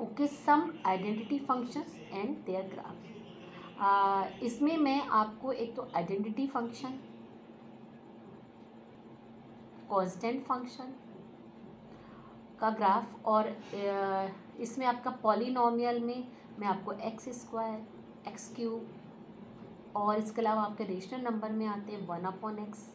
Okay, some identity functions and their graph. इसमें मैं आपको एक तो आइडेंटिटी फंक्शन, कांस्टेंट फंक्शन का ग्राफ, और इसमें आपका पॉलिनोमियल में मैं आपको एक्स स्क्वायर, एक्स क्यूब, और इसके अलावा आपके रेशनल नंबर में आते हैं 1/x,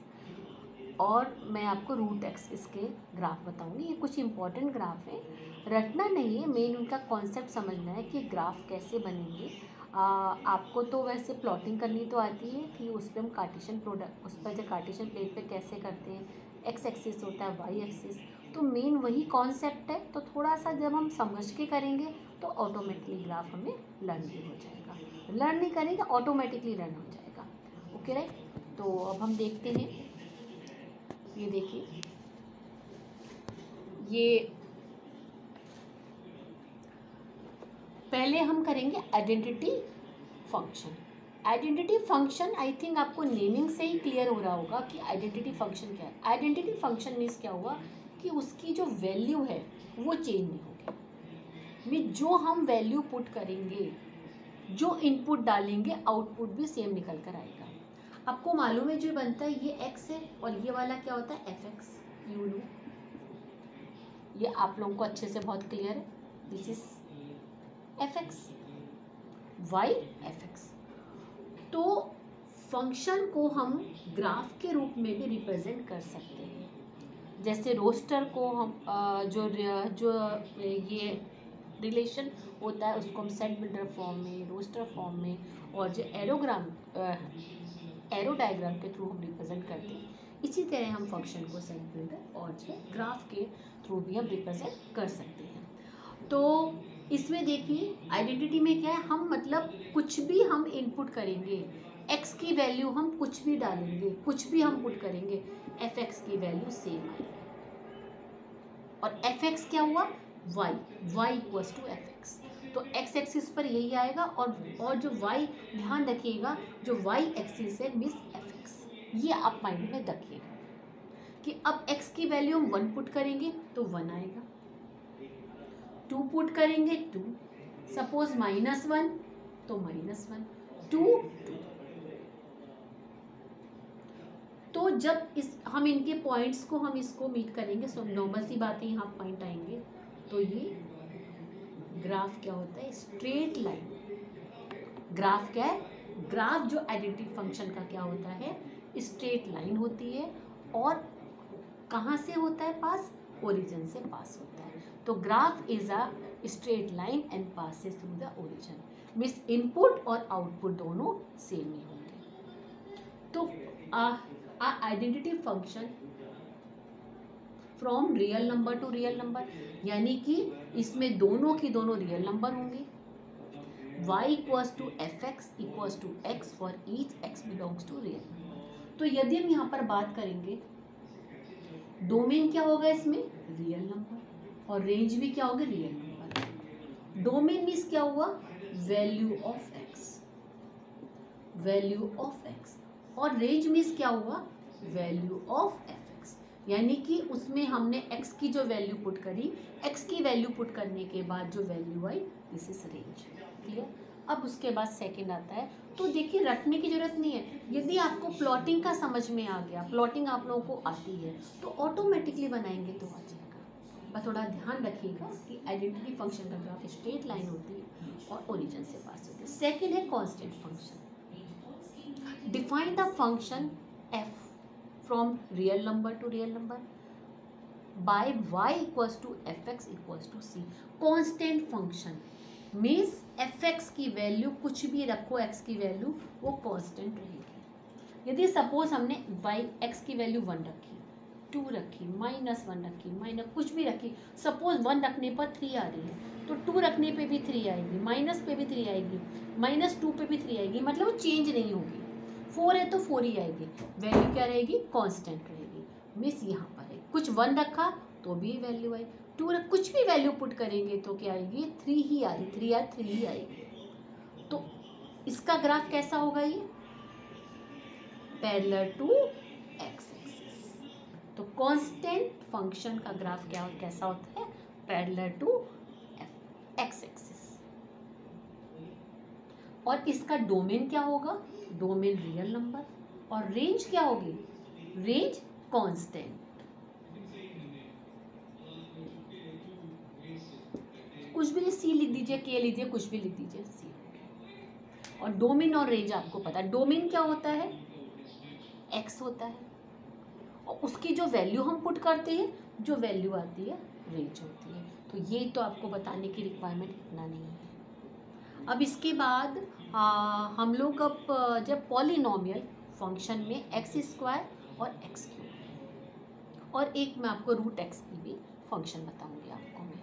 और मैं आपको रूट एक्स इसके ग्राफ बताऊंगी। ये कुछ इंपॉर्टेंट ग्राफ है, रटना नहीं है, मेन उनका कॉन्सेप्ट समझना है कि ग्राफ कैसे बनेंगे। आपको तो वैसे प्लॉटिंग करनी तो आती है कि उस पर हम कार्टेशियन प्रोडक्ट, उस पर जो कार्टेशियन प्लेट पे कैसे करते हैं, एक्स एक्सिस होता है, वाई एक्सिस, तो मेन वही कॉन्सेप्ट है। तो थोड़ा सा जब हम समझ के करेंगे तो ऑटोमेटिकली ग्राफ हमें लर्न भी हो जाएगा, लर्न नहीं करेंगे ऑटोमेटिकली लर्न हो जाएगा। Okay right. तो अब हम देखते हैं, ये देखिए, ये पहले हम करेंगे identity function. Identity function I think आपको नेमिंग से ही क्लियर हो रहा होगा कि आइडेंटिटी फंक्शन क्या है। आइडेंटिटी फंक्शन मीन्स क्या हुआ कि उसकी जो वैल्यू है वो चेंज नहीं होगी। मीन जो हम वैल्यू पुट करेंगे, जो इनपुट डालेंगे, आउटपुट भी सेम निकल कर आएगा। आपको मालूम है जो बनता है ये एक्स है, और ये वाला क्या होता है एफ एक्स। यू नो, ये आप लोगों को अच्छे से बहुत क्लियर है। This is F X, Y F X. तो फंक्शन को हम ग्राफ के रूप में भी रिप्रेजेंट कर सकते हैं। जैसे रोस्टर को हम जो ये रिलेशन होता है उसको हम सेट बिल्डर फॉर्म में, रोस्टर फॉर्म में, और जो एरो डायग्राम के थ्रू हम रिप्रेजेंट करते हैं, इसी तरह हम फंक्शन को सेट बिल्डर और जो ग्राफ के थ्रू भी हम रिप्रेजेंट कर सकते हैं। तो इसमें देखिए आइडेंटिटी में क्या है, हम मतलब कुछ भी हम इनपुट करेंगे, एक्स की वैल्यू हम कुछ भी डालेंगे, कुछ भी हम पुट करेंगे, एफ एक्स की वैल्यू सेम आएगी। और एफ एक्स क्या हुआ, Y, Y equals to F X. तो एक्स एक्सिस पर यही आएगा, और जो वाई, ध्यान रखिएगा, जो वाई एक्सिस है मिस एफ एक्स, ये आप माइंड में रखिएगा कि अब एक्स की वैल्यू हम 1 पुट करेंगे तो 1 आएगा, 2 पुट करेंगे 2, सपोज -1 तो -1, 2 2। तो जब हम इनके पॉइंट्स को हम इसको मीट करेंगे, सो नॉर्मल सी बात है, यहाँ पॉइंट आएंगे, तो ये ग्राफ क्या होता है, स्ट्रेट लाइन। ग्राफ क्या है, ग्राफ जो आइडेंटिटी फंक्शन का क्या होता है, स्ट्रेट लाइन होती है, और कहाँ से होता है पास, ओरिजिन से पास होता है। तो graph is a straight line and passes through the origin, means input और आउटपुट दोनों सेम ही होंगे। तो identity function from real number to real number, यानी कि इसमें दोनों की दोनों रियल नंबर होंगे। y equals to F X equals to X for each x belongs to real number. तो यदि हम यहाँ पर बात करेंगे, डोमेन क्या होगा इसमें, रियल नंबर, और रेंज भी क्या होगा, रियल नंबर। डोमेन मीन्स क्या हुआ, value of x, value of x, और रेंज मीन्स क्या हुआ, वैल्यू ऑफ एफ एक्स, यानी कि उसमें हमने x की जो वैल्यू पुट करी, x की वैल्यू पुट करने के बाद जो value I, this is range. Clear. अब उसके बाद सेकंड आता है, तो देखिए रटने की जरूरत नहीं है, यदि आपको प्लॉटिंग का समझ में आ गया, प्लॉटिंग आप लोगों को आती है तो ऑटोमेटिकली बनाएंगे तो आ जाएगा। बस थोड़ा ध्यान रखिएगा कि आइडेंटिटी फंक्शन का ग्राफ स्ट्रेट लाइन होती है और ओरिजिन से पास होती है। सेकेंड है constant function. Define the function f from real number to real number by y equals to fx equals to c। constant function means fx की value कुछ भी रखो, x की वैल्यू वो कांस्टेंट रहेगी। यदि सपोज हमने x की वैल्यू 1 रखी, 2 रखी, -1 रखी, माइनस कुछ भी रखी, सपोज 1 रखने पर 3 आ रही है, तो 2 रखने पे भी 3 आएगी, माइनस पे भी 3 आएगी, -2 पे भी 3 आएगी, मतलब वो चेंज नहीं होगी। 4 है तो 4 ही आएगी, वैल्यू क्या रहेगी, कांस्टेंट रहेगी। मिस यहाँ पर है कुछ 1 रखा तो भी वैल्यू आई, 2 कुछ भी वैल्यू पुट करेंगे तो क्या आएगी, 3 ही आ रही, 3 ही आएगी। तो इसका ग्राफ कैसा होगा, ये पैरेलल टू एक्स एक्सिस। तो कांस्टेंट फंक्शन का ग्राफ क्या कैसा होता है, पैरेलल टू एक्स एक्सिस। और इसका डोमेन क्या होगा? Domain real number. और रेंज क्या होगी? Range constant. कुछ भी सी लिख दीजिए, के लीजिए, कुछ भी लिख दीजिए, सी। और डोमेन और रेंज आपको पता है। डोमेन क्या होता है? एक्स होता है, और उसकी जो वैल्यू हम पुट करते हैं, जो वैल्यू आती है रेंज होती है। तो ये तो आपको बताने की रिक्वायरमेंट इतना नहीं है। अब इसके बाद हम लोग अब जब पॉलिनोमियल फंक्शन में एक्स स्क्वायर और एक्स क्यूब, और एक मैं आपको रूट एक्स की भी फंक्शन बताऊंगी आपको मैं।